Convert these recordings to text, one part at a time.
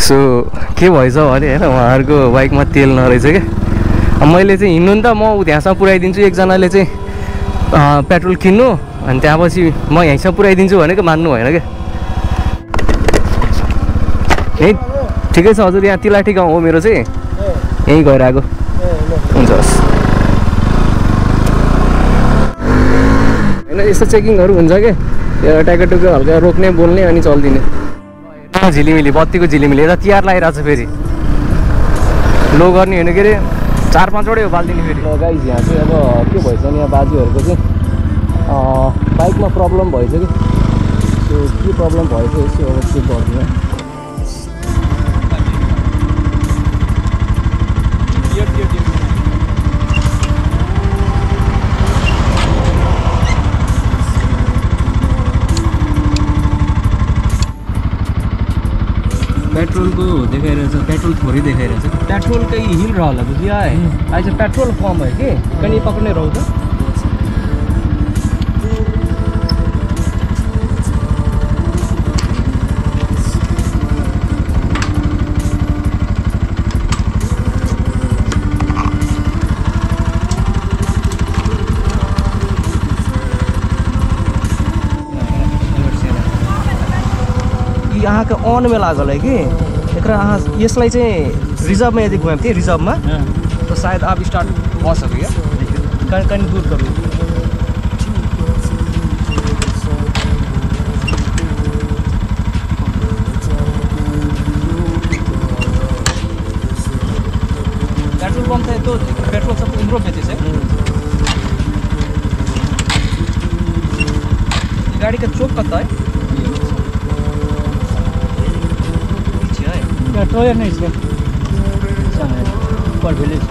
So के भएछ भने हैन उहाँहरुको बाइकमा तेल नरहेछ के मैले चाहिँ हिँड्नु नि त म त्यहाँसम्म पुर्याइदिन्छु एकजनाले चाहिँ पेट्रोल किन्नु अनि त्यसपछि म यहीँसम्म पुर्याइदिन्छु भनेको मान्नु भएन के यही ठिकै छ हजुर यहाँ तिलाठी गाउँ हो मेरो चाहिँ यहीँ गएर आएको हुन्छ हैन यस्तो चेकिङहरु हुन्छ के टाइकटुको हल्का रोक्ने बोल्ने अनि चल्दिने झिलिमिली बत्तीको झिलिमिली यता तिहार लागिरहेको छ फेरि लो गर्ने होइन के अरे 4-5 वटै हो बाल्दिने फेरि गाइस यहाँ चाहिँ अब के भएछ नि यहाँ बाजुहरूको चाहिँ बाइकमा प्रब्लम भएछ कि सो के प्रब्लम भएछ यसो अब चेक गर्दिनँ पेट्रोल को देखाइरहेछ पेट्रोल थोरै देखाइरहेछ पेट्रोल कै हिल रह होला बुझियो है अहिले चाहिँ पेट्रोल कम भयो कि कनी पक्ने रहौ त यहाँको अन में लागल है कि एकरा अहाँ यसलाई चाहिँ रिजर्भमा यदि गयौँ थिएँ रिजर्भमा तो शायद आप स्टार्ट हो सकेगा कहीं दूर करूँ पेट्रोल पंप था तो पेट्रोल सब इम्प्रूव बेचे से गाड़ी का चौक कता है पेट्रोल नहीं इसका ऊपर विलेज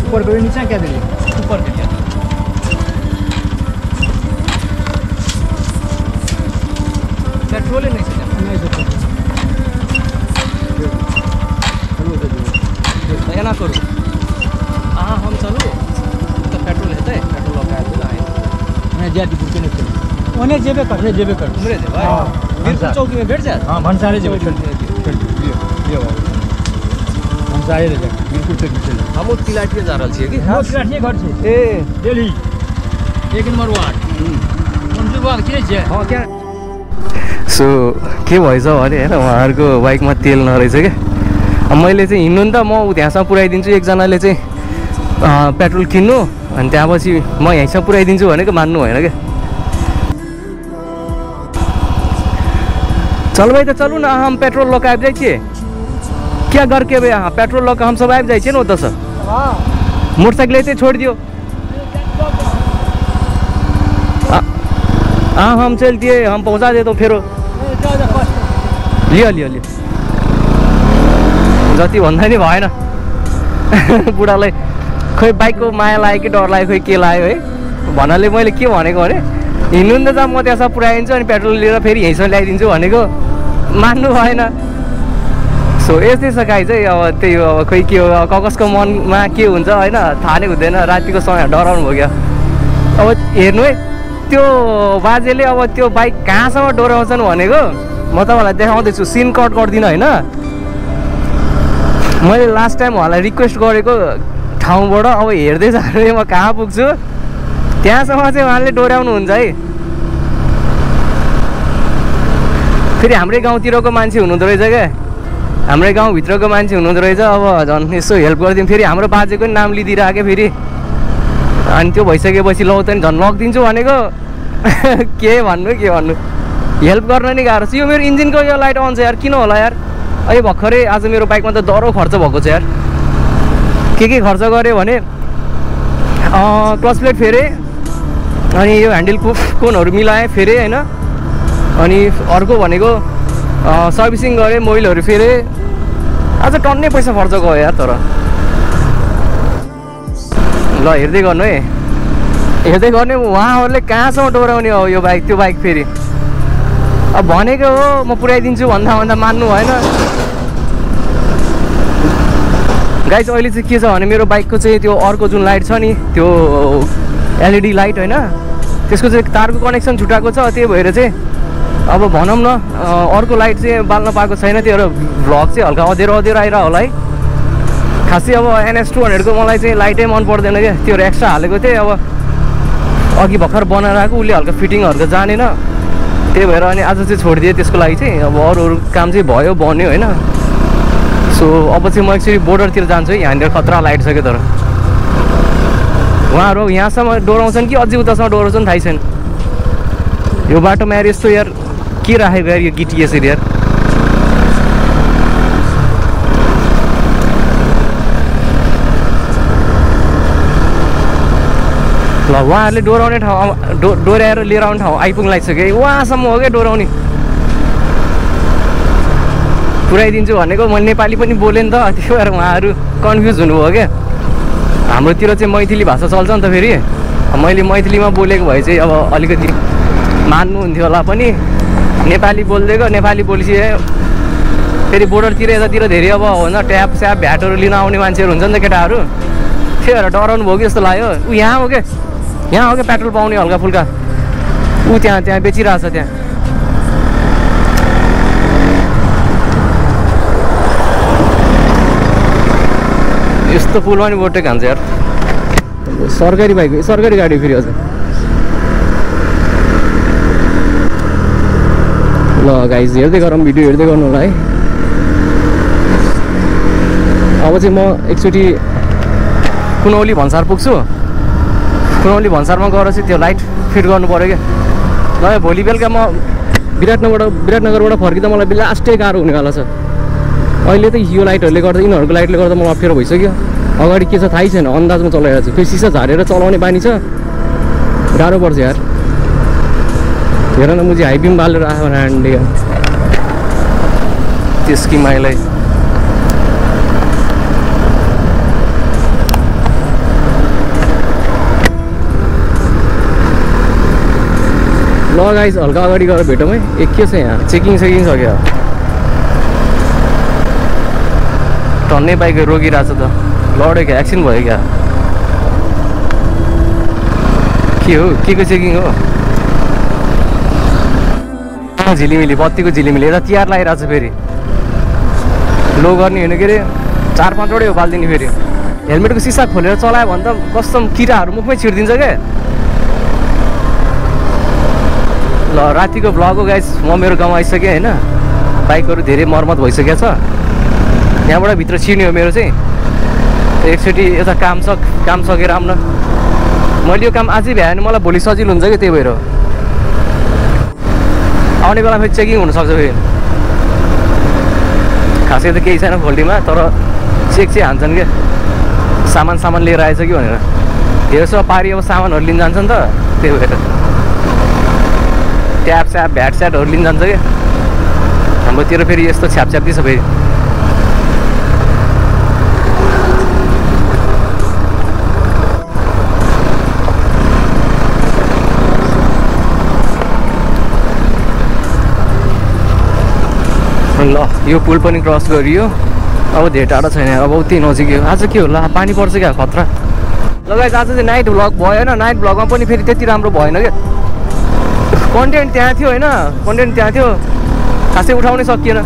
ऊपर के नीचे क्या दे ऊपर के क्या पेट्रोल नहीं से नहीं सकते ना करो हाँ हम चलो तो पेट्रोल है पेट्रोल लगा ज्यादा बुक नहीं चल उन्हें जेबे कर उमरे दे भाई बिल्कुल चौकी में बैठ जा हां भंसारे जेबे चल ये भंसारे रे बिल्कुल चल हम तिलाठी जा रहल छियै कि हां तिलाठी घर छै ए दिल्ली 1 नंबर वार्ड हमसे बात के छै हां क्या सो के भएछ भने हैन उहाँहरुको बाइकमा तेल नरहेछ के मैले चाहिँ हिँड्नु नि त म त्यहाँसम्म पुर्याइदिन्छु एकजनाले चाहिँ पेट्रोल किन्नु अनि त्यसपछि म यहीँसम्म पुर्याइदिन्छु भनेको मान्नु भएन के चल भाई तो चलू ना हम पेट्रोल लोग आबि जाइ छियै क्या घर के यहाँ पेट्रोल लोग हम सब आबि जाइ छियै न ओतऽ सँ मोटरसाइकिल एते छोड़ दियो हाँ हम चल दिए हम पहुँचा देते फेरो लियो लियो लियो जति भन्दा नि भएन बुढालाई खोइ बाइकको माया लाग्यो कि डर लाग्यो खोइ के लाग्यो है भन्नाले मैले के भनेको भने हिँड्नु नि त म त्यहाँसम्म पुर्याइदिन्छु अनि पेट्रोल लिएर फेरि यहीँसम्म ल्याइदिन्छु भनेको मान्नु भएन सो यस्तै छ गाई चाहिँ अब त्यही हो अब खोइ के हो कसको मनमा के हुन्छ होइन थाहा नै हुँदैन रातिको समय डराउनु भयो क्या अब हेर्नु है त्यो बाजेले अब त्यो बाइक कहाँसम्म डोराउँछन् भनेको म तपाईँलाई देखाउँदैछु सिन कट गर्दिनँ होइन मैले लास्ट टाइम उहाँलाई रिक्वेस्ट गरेको ठाउँबाट अब हेर्दै जानु म कहाँ पुग्छु त्यहाँसम्म चाहिँ उहाँले डोर्याउनुहुन्छ है फेरि हाम्रै गाउँतिरको मान्छे हुनुहुँदो रहेछ क्या हाम्रै गाउँभित्रको मान्छे हुनुहुँदो रहेछ अब झन् यसो हेल्प गरिदिउँ फेरि हाम्रो बाजेको नि नाम लिइदिइरहेको फेरि अनि त्यो भइसकेपछि लौ त नि झन् लगिदिन्छु भनेको के भन्नु हेल्प गर्न नि गाह्रो छ यो मेरो इन्जिनको यो लाइट अन छ यार किन होला यार अहिले भर्खरै आज मेरो बाइकमा त दह्रो खर्च भएको छ यार के खर्च गरेँ भने क्लच प्लेट फेरेँ अनि यो ह्यान्डल कोनहरू मिलाएँ फेरेँ होइन अनि अर्को भनेको सर्भिसिङ गरेँ मोबिलहरू फेरेँ आज टन्नै पैसा खर्च गयो यार तर ल हेर्दै गर्नु है हेर्दै गर्ने उहाँहरूले कहाँसम्म डोराउने हो यो बाइक त्यो बाइक फेरि अब भनेको हो म पुर्याइदिन्छु भन्दा मान्नु भएन गाइस अहिले चाहिँ के छ भने मेरो बाइकको चाहिँ त्यो अर्को जुन लाइट छ नि त्यो एलइडी लाइट होइन त्यसको चाहिँ तारको कनेक्सन छुटाएको छ, त्यही भएर चाहिँ अब भनौँ न अर्को लाइट चाहिँ बाल्न पाएको छैन। त्यो भएर भ्लग चाहिँ हल्का अँधेरो अँधेरो आइरह होला है। खासै अब NS200 को मलाई चाहिँ लाइटै मन पर्दैन क्या, त्यो एक्स्ट्रा हालेको थिएँ। अब अघि भर्खर बनाएर आएको, उसले हल्का फिटिङहरूको जानेन, त्यही भएर अनि आज चाहिँ छोडिदिएँ। त्यसको लागि चाहिँ अब अरू काम चाहिँ भयो, बन्यो होइन। सो अब चाहिँ म एक्चुअली बोर्डरतिर जान्छु है। यहाँनिर खतरा लाइट छ क्या, तर उहाँहरू यहाँसम्म डोराउँछन् कि अझै उतासम्म डोराउँछन् थाहै छैन। यो बाटोमा यार यस्तो यार के राखेको यार यो गिटी यसरी यार। ल उहाँहरूले डोराउने ठाउँ डोर्याएर लिएर आउने ठाउँ आइपुग्न लागिसक्यो। उहाँसम्म हो क्या डोराउने। पुऱ्याइदिन्छु भनेको मैले नेपाली पनि बोलेँ नि त, त्यही भएर उहाँहरू कन्फ्युज हुनुभयो क्या। हाम्रोतिर चाहिँ मैथिली भाषा चल्छ नि त, फेरि मैले मैथिलीमा बोलेको भए चाहिँ अब अलिकति मान्नुहुन्थ्यो होला पनि। नेपाली बोलिदिएको, नेपाली बोलेपछि फेरि बोर्डरतिर यतातिर धेरै अब होइन ट्याप स्याप भ्याटहरू लिन आउने मान्छेहरू हुन्छ नि त केटाहरू, त्यही भएर डराउनु भयो कि जस्तो लाग्यो। ऊ यहाँ हो क्या, यहाँ हो क्या पेट्रोल पाउने हल्का फुल्का। ऊ त्यहाँ बेचिरहेछ त्यहाँ। यस्तो पुलमा नि बोटे खान्छ यार। सरकारी बाइक, सरकारी गाडी फेरि अझ। ल गाइज हेर्दै गरौँ, भिडियो हेर्दै गर्नु होला है। अब चाहिँ म एकचोटि कुनौली भन्सार पुग्छु। कुनौली भन्सारमा गएर चाहिँ त्यो लाइट फिट गर्नु पऱ्यो क्या। ल भोलि बेलुका म विराटनगरबाट फर्किँदा मलाई लास्टै गाह्रो हुनेवाला छ। अहिले त यो लाइटहरूले गर्दा, यिनीहरूको लाइटले गर्दा मलाई अप्ठ्यारो भइसक्यो। अगाडि के छ थाहै छैन, अन्दाजमा चलाइरहेको छु। फेरि सिसा झारेर चलाउने बानी छ, गाह्रो पर्छ यार। हेर न मुझे हाई बिम बालेर आयो ह्यान्डले त्यसकी माइलाई। ल गाइस हल्का अगाडि गएर भेटौँ है। एक के छ यहाँ चेकिङ छ क्या। टन्नै बाइक रोकिरहेछ त, लड्यो क्या, एक्सिडेन्ट भयो क्या। के हो, के को चेकिङ हो? झिलिमिली बत्तीको झिलिमिली। यता तिहार लागिरहेको छ फेरि। लो गर्ने होइन के अरे, 4-5 हो बालिदिने। फेरि हेलमेटको सिसा खोलेर चलायो भने त कस्तो किराहरू मुखमै छिर्दिन्छ क्या। ल रातिको भ्लग हो गाइस। म मेरो गाउँ आइसकेँ होइन। बाइकहरू धेरै मर्मत भइसकेको छ। यहाँबाट भित्र छिर्ने हो मेरो चाहिँ। एकचोटि यता काम सकेर आउन। मैले यो काम आजै भ्याएन, मलाई भोलि सजिलो हुन्छ कि, त्यही भएर आउने बेला फेरि चेकिङ हुनसक्छ। फेरि खासै त केही छैन फोल्टीमा, तर चेक चाहिँ हान्छन् क्या। सामान लिएर आएछ कि भनेर। हेर्छ पारी अब सामानहरू लिन जान्छ नि त, त्यही भएर ट्याप स्याप भ्याट स्याटहरू लिन जान्छ क्या। हाम्रोतिर फेरि यस्तो छ्यापछ्याप्ती छ फेरि। ल यो पुल पनि क्रस गरियो। अब धेरै टाढो छैन, अब उति नजिकै हो। आज के होला, पानी पर्छ क्या, खतरा। ल गाइस आज चाहिँ नाइट भ्लग भएन। नाइट भ्लगमा पनि फेरि त्यति राम्रो भएन क्या। कन्टेन्ट त्यहाँ थियो होइन, कन्टेन्ट त्यहाँ थियो, खासै उठाउनै सकिएन।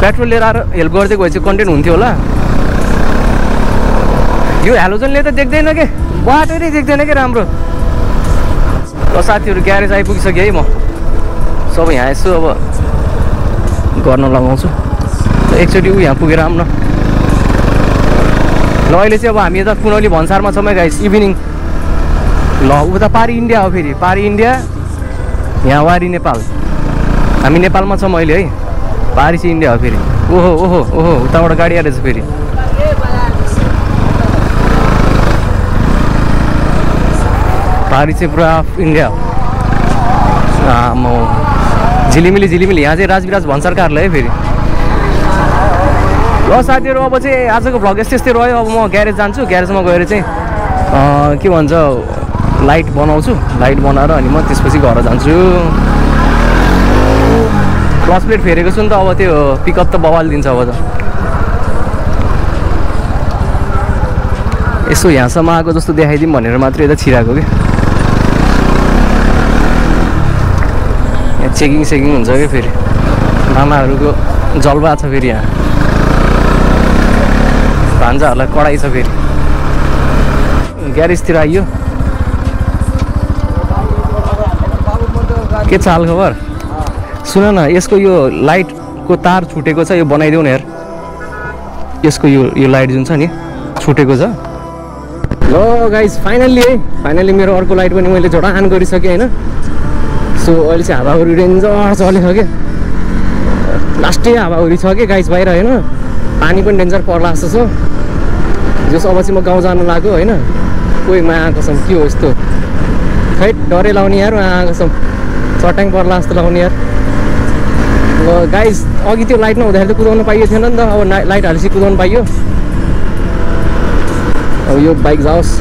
पेट्रोल लिएर आएर हेल्प गरिदिएको भए चाहिँ कन्टेन्ट हुन्थ्यो होला। यो हेलोजनले त देख्दैन के, बाटो नै देख्दैन कि राम्रो। ल साथीहरू ग्यारेज आइपुगिसक्यो है। म सबै यहाँ यसो अब गर्न लगाउँछु। एकचोटि यहाँ पुगेर आऊँ न। ल अहिले चाहिँ अब हामी यता कुनौली भन्सारमा छौँ गाइस, इभिनिङ। ल उता पारी इन्डिया हो, फेरि पारी इन्डिया, यहाँ वारी नेपाल। हामी नेपालमा छौँ अहिले है। पारी चाहिँ इन्डिया हो फेरि। ओहो ओहो ओहो उताबाट गाडी आएछ फेरि। पारी चाहिँ पुरा इन्डिया हो। म झिलिमिली यहाँ चाहिँ राजविराज भन्सार कार्यालय है फेरि। ल साथीहरू अब चाहिँ आजको भ्लग यस्तै रह्यो। अब म ग्यारेज जान्छु, ग्यारेजमा गएर चाहिँ के भन्छ लाइट बनाउँछु। लाइट बनाएर अनि म त्यसपछि घर जान्छु। क्लच प्लेट फेरेको छु नि त, अब त्यो पिकअप त बवाल दिन्छ अब त। यसो यहाँसम्म आएको जस्तो देखाइदिउँ भनेर मात्रै यता छिराएको कि। यहाँ चेकिङ हुन्छ क्या फेरि मामाहरूको जलवा छ फेरि यहाँ भान्जाहरूलाई कडाइ छ फेरि ग्यारेजतिर आइयो के छ हाल खबर सुन न यसको यो लाइटको तार छुटेको छ यो बनाइदेऊ न यार यसको यो लाइट जुन छ नि छुटेको छ ल गाइज फाइनल्ली मेरो अर्को लाइट पनि मैले जडान गरिसकेँ होइन सो अहिले चाहिँ हावाहुरी डेन्जर चलेको क्या लास्टै हावाहुरी छ कि गाइज बाहिर होइन पानी पनि डेन्जर पर्ला जस्तो छ जस अब चाहिँ म गाउँ जानु लाग्यो होइन कोही माया कसम के हो यस्तो खै डरै लाउने यार कसम चट्याङ पर्ला जस्तो लाउने यार ल गाइज अघि त्यो लाइट नहुँदाखेरि त कुदाउनु पाइयो थिएन नि त अब लाइट हालेपछि कुदाउनु पाइयो अब यो बाइक जाओस्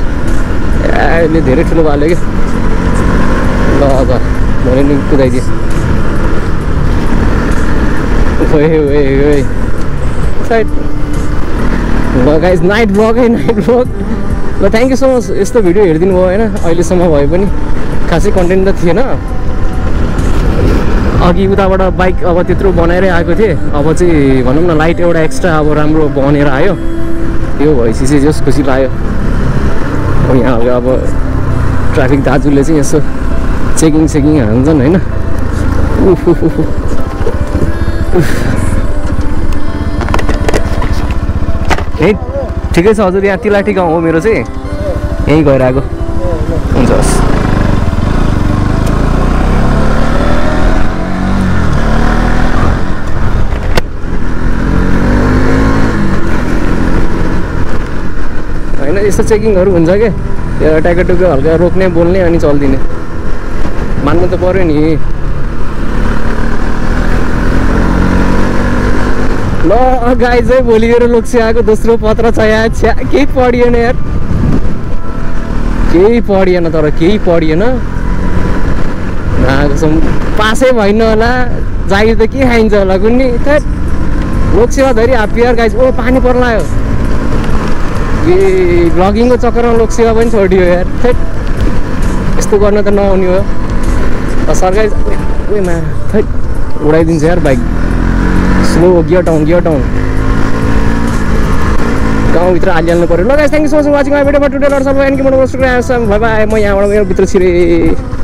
यसले धेरै ठुलो भयो क्या ल भरे नि कुदाइदियो साइड ल गाइज नाइट ब्लग ल थ्याङ्क यू सो मच यस्तो भिडियो हेरिदिनु भयो होइन अहिलेसम्म भए पनि खासै कन्टेन्ट त थिएन अघि उताबाट बाइक अब त्यत्रो बनाएरै आएको थिएँ अब चाहिँ भनौँ न लाइट एउटा एक्स्ट्रा अब राम्रो बनेर आयो यो भएपछि चाहिँ जस खुसी लाग्यो यहाँ अब ट्राफिक दाजुले चाहिँ यसो चेकिङ हान्छन् होइन यहीँ ठिकै छ हजुर यहाँ तिलाठी गाउँ हो मेरो चाहिँ यहीँ गएर आएको हुन्छ हस् होइन यस्तो चेकिङहरू हुन्छ क्या यो ट्याकेटुके हल्का रोक्ने बोल्ने अनि चलिदिने मान्नु त पऱ्यो नि ल गाई चाहिँ भोलि मेरो लोकसेवाको दोस्रो पत्र छ यहाँ छ्या केही पढिएन यार केही पढिएन कसम पासै भएन होला जागिर त के खाइन्छ होला कुन्नी थेट लोकसेवा धरि हाप्पी यार गाइज ओ पानी पर्ला यो ए ब्लगिङको चक्करमा लोकसेवा पनि छोडियो यार थेट यस्तो गर्न त नहुने हो सरकारी उयोमा थेट उडाइदिन्छ यार बाइक स्लो गियर डाउन गाउँभित्र हालिहाल्नु पऱ्यो ल guys thank you so much watching my video today lots of and bye bye म यहाँबाट मेरो भित्र छिरेँ